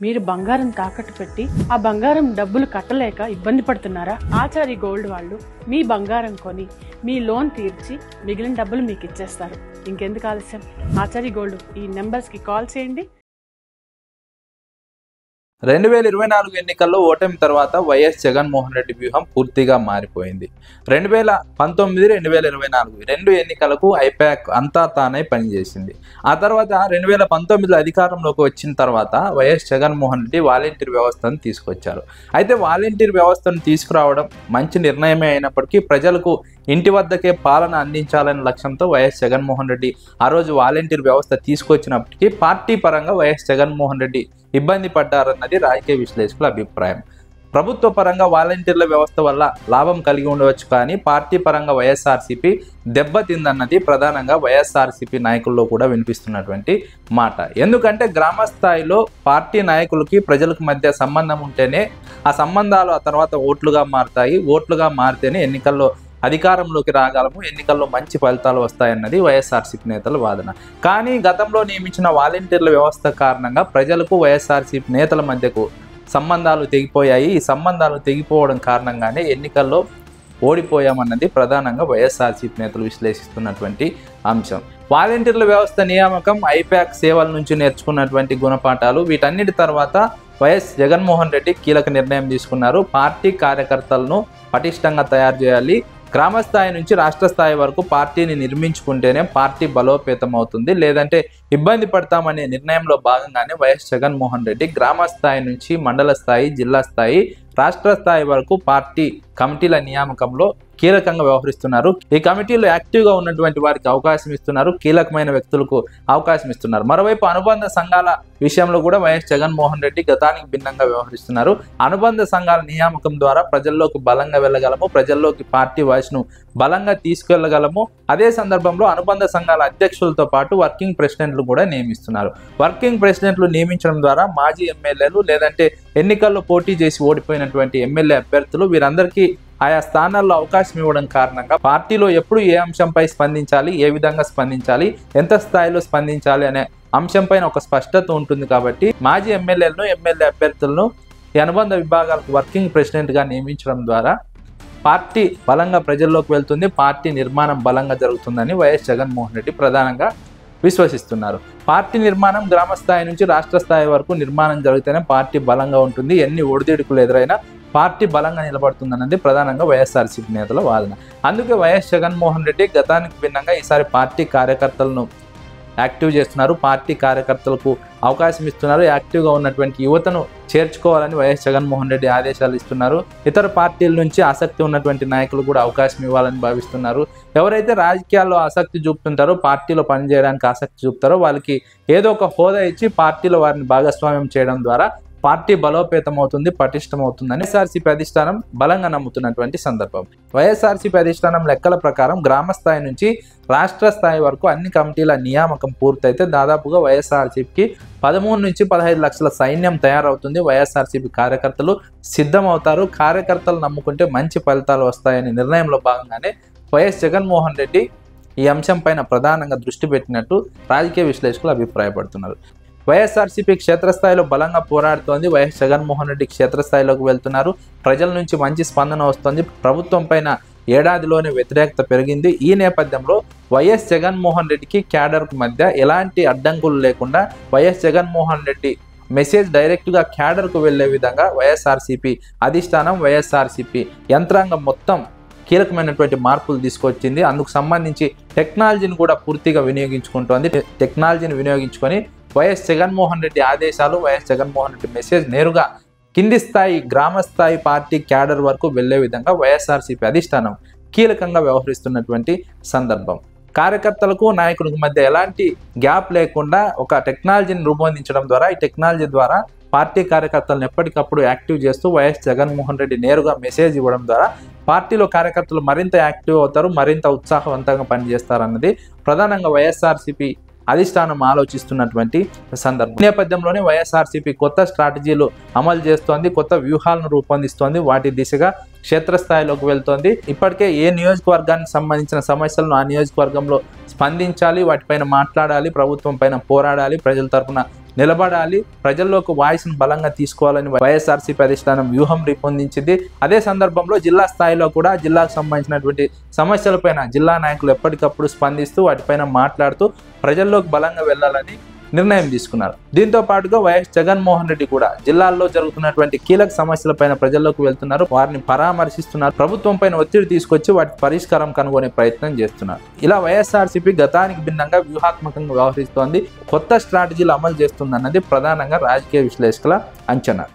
మీరు బంగారం తాకట్టు పెట్టి ఆ బంగారం డబ్బులు కట్టలేక ఇబ్బంది పడుతున్నారా? ఆచారి గోల్డ్ వాళ్ళు మీ బంగారం కొని మీ లోన్ తీర్చి మిగిలిన డబ్బులు మీకు ఇచ్చేస్తారు. ఇంకెందుకు ఆలస్యం? ఆచారి గోల్డ్ ఈ నెంబర్స్కి కాల్ చేయండి. 2024 ఎన్నికల్లో ఓటమి తర్వాత వైఎస్ జగన్మోహన్ రెడ్డి వ్యూహం పూర్తిగా మారిపోయింది. 2019, 2024 రెండు ఎన్నికలకు ఐపాక్ అంతా తానే పనిచేసింది. ఆ తర్వాత 2019లో అధికారంలోకి వచ్చిన తర్వాత వైఎస్ జగన్మోహన్ రెడ్డి వాలంటీర్ వ్యవస్థను తీసుకొచ్చారు. అయితే వాలంటీర్ వ్యవస్థను తీసుకురావడం మంచి నిర్ణయమే అయినప్పటికీ ప్రజలకు ఇంటి వద్దకే పాలన అందించాలనే లక్ష్యంతో వైఎస్ జగన్మోహన్ రెడ్డి ఆ రోజు వాలంటీర్ వ్యవస్థ తీసుకొచ్చినప్పటికీ పార్టీ పరంగా వైఎస్ జగన్మోహన్ రెడ్డి ఇబ్బంది పడ్డారన్నది రాజకీయ విశ్లేషకుల అభిప్రాయం. ప్రభుత్వ పరంగా వాలంటీర్ల వ్యవస్థ వల్ల లాభం కలిగి ఉండవచ్చు, కానీ పార్టీ పరంగా వైఎస్ఆర్సీపీ దెబ్బతిందన్నది ప్రధానంగా వైఎస్ఆర్సీపీ నాయకుల్లో కూడా వినిపిస్తున్నటువంటి మాట. ఎందుకంటే గ్రామ స్థాయిలో పార్టీ నాయకులకి ప్రజలకు మధ్య సంబంధం ఉంటేనే ఆ సంబంధాలు ఆ తర్వాత ఓట్లుగా మారుతాయి. ఓట్లుగా మారితేనే ఎన్నికల్లో అధికారంలోకి రాగలము, ఎన్నికల్లో మంచి ఫలితాలు వస్తాయన్నది వైఎస్ఆర్సీపీ నేతల వాదన. కానీ గతంలో నియమించిన వాలంటీర్ల వ్యవస్థ కారణంగా ప్రజలకు వైఎస్ఆర్సీపీ నేతల మధ్యకు సంబంధాలు తెగిపోయాయి. ఈ సంబంధాలు తెగిపోవడం కారణంగానే ఎన్నికల్లో ఓడిపోయామన్నది ప్రధానంగా వైఎస్ఆర్సీపీ నేతలు విశ్లేషిస్తున్నటువంటి అంశం. వాలంటీర్ల వ్యవస్థ నియామకం, ఐపాక్ సేవల నుంచి నేర్చుకున్నటువంటి గుణపాఠాలు, వీటన్నిటి తర్వాత వైఎస్ జగన్మోహన్ రెడ్డి కీలక నిర్ణయం తీసుకున్నారు. పార్టీ కార్యకర్తలను పటిష్టంగా తయారు చేయాలి. గ్రామ స్థాయి నుంచి రాష్ట్ర స్థాయి వరకు పార్టీని నిర్మించుకుంటేనే పార్టీ బలోపేతం అవుతుంది, లేదంటే ఇబ్బంది పడతామనే నిర్ణయంలో భాగంగానే వైఎస్ జగన్మోహన్ రెడ్డి గ్రామ స్థాయి నుంచి మండల స్థాయి, జిల్లా స్థాయి, రాష్ట్ర స్థాయి వరకు పార్టీ కమిటీల నియామకంలో కీలకంగా వ్యవహరిస్తున్నారు. ఈ కమిటీలో యాక్టివ్గా ఉన్నటువంటి వారికి అవకాశం ఇస్తున్నారు, కీలకమైన వ్యక్తులకు అవకాశం ఇస్తున్నారు. మరోవైపు అనుబంధ సంఘాల విషయంలో కూడా వైఎస్ జగన్మోహన్ రెడ్డి గతానికి భిన్నంగా వ్యవహరిస్తున్నారు. అనుబంధ సంఘాల నియామకం ద్వారా ప్రజల్లోకి బలంగా వెళ్ళగలము, ప్రజల్లోకి పార్టీ వాయిస్ను బలంగా తీసుకెళ్లగలము. అదే సందర్భంలో అనుబంధ సంఘాల అధ్యక్షులతో పాటు వర్కింగ్ ప్రెసిడెంట్లు కూడా నియమిస్తున్నారు. వర్కింగ్ ప్రెసిడెంట్లు నియమించడం ద్వారా మాజీ ఎమ్మెల్యేలు లేదంటే ఎన్నికల్లో పోటీ చేసి ఓడిపోయినటువంటి ఎమ్మెల్యే అభ్యర్థులు వీరందరికీ ఆయా స్థానాల్లో అవకాశం ఇవ్వడం కారణంగా పార్టీలో ఎప్పుడు ఏ అంశంపై స్పందించాలి, ఏ విధంగా స్పందించాలి, ఎంత స్థాయిలో స్పందించాలి అనే అంశంపైన ఒక స్పష్టత ఉంటుంది. కాబట్టి మాజీ ఎమ్మెల్యేలను, ఎమ్మెల్యే అభ్యర్థులను ఈ అనుబంధ విభాగాలకు వర్కింగ్ ప్రెసిడెంట్గా నియమించడం ద్వారా పార్టీ బలంగా ప్రజల్లోకి వెళ్తుంది, పార్టీ నిర్మాణం బలంగా జరుగుతుందని వైఎస్ జగన్మోహన్ రెడ్డి ప్రధానంగా విశ్వసిస్తున్నారు. పార్టీ నిర్మాణం గ్రామ స్థాయి నుంచి రాష్ట్ర స్థాయి వరకు నిర్మాణం జరిగితేనే పార్టీ బలంగా ఉంటుంది. ఎన్ని ఒడిదుడుకులు ఎదురైనా పార్టీ బలంగా నిలబడుతుందన్నది ప్రధానంగా వైఎస్ఆర్సీపీ నేతల వాదన. అందుకే వైఎస్ జగన్మోహన్ రెడ్డి గతానికి భిన్నంగా ఈసారి పార్టీ కార్యకర్తలను యాక్టివ్ చేస్తున్నారు, పార్టీ కార్యకర్తలకు అవకాశం ఇస్తున్నారు. యాక్టివ్గా ఉన్నటువంటి యువతను చేర్చుకోవాలని వైఎస్ జగన్మోహన్ రెడ్డి ఆదేశాలు ఇస్తున్నారు. ఇతర పార్టీల నుంచి ఆసక్తి ఉన్నటువంటి నాయకులు కూడా అవకాశం ఇవ్వాలని భావిస్తున్నారు. ఎవరైతే రాజకీయాల్లో ఆసక్తి చూపుతుంటారో, పార్టీలో పనిచేయడానికి ఆసక్తి చూపుతారో వాళ్ళకి ఏదో ఒక హోదా ఇచ్చి పార్టీలో వారిని భాగస్వామ్యం చేయడం ద్వారా పార్టీ బలోపేతం అవుతుంది, పటిష్టం అవుతుందని వైఎస్ఆర్సీపీ అధిష్టానం బలంగా నమ్ముతున్నటువంటి సందర్భం. వైఎస్ఆర్సీపీ అధిష్టానం లెక్కల ప్రకారం గ్రామ స్థాయి నుంచి రాష్ట్ర స్థాయి వరకు అన్ని కమిటీల నియామకం పూర్తయితే దాదాపుగా వైఎస్ఆర్సీపీకి 13 నుంచి 15 లక్షల సైన్యం తయారవుతుంది. వైఎస్ఆర్సీపీ కార్యకర్తలు సిద్ధమవుతారు. కార్యకర్తలు నమ్ముకుంటే మంచి ఫలితాలు వస్తాయనే నిర్ణయంలో భాగంగానే వైఎస్ జగన్మోహన్ రెడ్డి ఈ అంశంపైన ప్రధానంగా దృష్టి పెట్టినట్టు రాజకీయ విశ్లేషకులు అభిప్రాయపడుతున్నారు. వైఎస్ఆర్సీపీ క్షేత్రస్థాయిలో బలంగా పోరాడుతోంది. వైఎస్ జగన్మోహన్ రెడ్డి క్షేత్రస్థాయిలోకి వెళ్తున్నారు. ప్రజల నుంచి మంచి స్పందన వస్తుంది. ప్రభుత్వం పైన ఏడాదిలోనే వ్యతిరేకత పెరిగింది. ఈ నేపథ్యంలో వైఎస్ జగన్మోహన్ రెడ్డికి క్యాడర్కు మధ్య ఎలాంటి అడ్డంకులు లేకుండా వైఎస్ జగన్మోహన్ రెడ్డి మెసేజ్ డైరెక్ట్గా క్యాడర్కు వెళ్లే విధంగా వైఎస్ఆర్సీపీ అధిష్టానం, వైఎస్ఆర్సీపీ యంత్రాంగం మొత్తం కీలకమైనటువంటి మార్పులు తీసుకొచ్చింది. అందుకు సంబంధించి టెక్నాలజీని కూడా పూర్తిగా వినియోగించుకుంటోంది. టెక్నాలజీని వినియోగించుకొని వైఎస్ జగన్మోహన్ రెడ్డి ఆదేశాలు, వైఎస్ జగన్మోహన్ రెడ్డి మెసేజ్ నేరుగా కింది స్థాయి గ్రామ స్థాయి పార్టీ క్యాడర్ వరకు వెళ్లే విధంగా వైఎస్ఆర్సీపీ అధిష్టానం కీలకంగా వ్యవహరిస్తున్నటువంటి సందర్భం. కార్యకర్తలకు నాయకులకు మధ్య ఎలాంటి గ్యాప్ లేకుండా ఒక టెక్నాలజీని రూపొందించడం ద్వారా, ఈ టెక్నాలజీ ద్వారా పార్టీ కార్యకర్తలను ఎప్పటికప్పుడు యాక్టివ్ చేస్తూ వైఎస్ జగన్మోహన్ రెడ్డి నేరుగా మెసేజ్ ఇవ్వడం ద్వారా పార్టీలో కార్యకర్తలు మరింత యాక్టివ్ అవుతారు, మరింత ఉత్సాహవంతంగా పనిచేస్తారన్నది ప్రధానంగా వైఎస్ఆర్సీపీ అధిష్టానం ఆలోచిస్తున్నటువంటి సందర్భం. నేపథ్యంలోనే వైఎస్ఆర్సీపీ కొత్త స్ట్రాటజీలు అమలు చేస్తోంది, కొత్త వ్యూహాలను రూపొందిస్తోంది, వాటి దిశగా క్షేత్రస్థాయిలోకి వెళ్తోంది. ఇప్పటికే ఏ నియోజకవర్గానికి సంబంధించిన సమస్యలను ఆ నియోజకవర్గంలో స్పందించాలి, వాటిపైన మాట్లాడాలి, ప్రభుత్వం పైన పోరాడాలి, ప్రజల తరఫున నిలబడాలి, ప్రజల్లోకి వాయిస్ను బలంగా తీసుకోవాలని వైఎస్ఆర్సీపీ అధిష్టానం వ్యూహం రూపొందించింది. అదే సందర్భంలో జిల్లా స్థాయిలో కూడా జిల్లాకు సంబంధించినటువంటి సమస్యలపైన జిల్లా నాయకులు ఎప్పటికప్పుడు స్పందిస్తూ వాటిపైన మాట్లాడుతూ ప్రజల్లోకి బలంగా వెళ్ళాలని నిర్ణయం తీసుకున్నారు. దీంతో పాటుగా వైఎస్ జగన్మోహన్ రెడ్డి కూడా జిల్లాల్లో జరుగుతున్నటువంటి కీలక సమస్యలపైన ప్రజల్లోకి వెళ్తున్నారు, వారిని పరామర్శిస్తున్నారు, ప్రభుత్వం పైన ఒత్తిడి తీసుకొచ్చి వాటి పరిష్కారం కనుగొనే ప్రయత్నం చేస్తున్నారు. ఇలా వైఎస్ఆర్సీపీ గతానికి భిన్నంగా వ్యూహాత్మకంగా వ్యవహరిస్తోంది, కొత్త స్ట్రాటజీలు అమలు చేస్తుందన్నది ప్రధానంగా రాజకీయ విశ్లేషకుల అంచనా.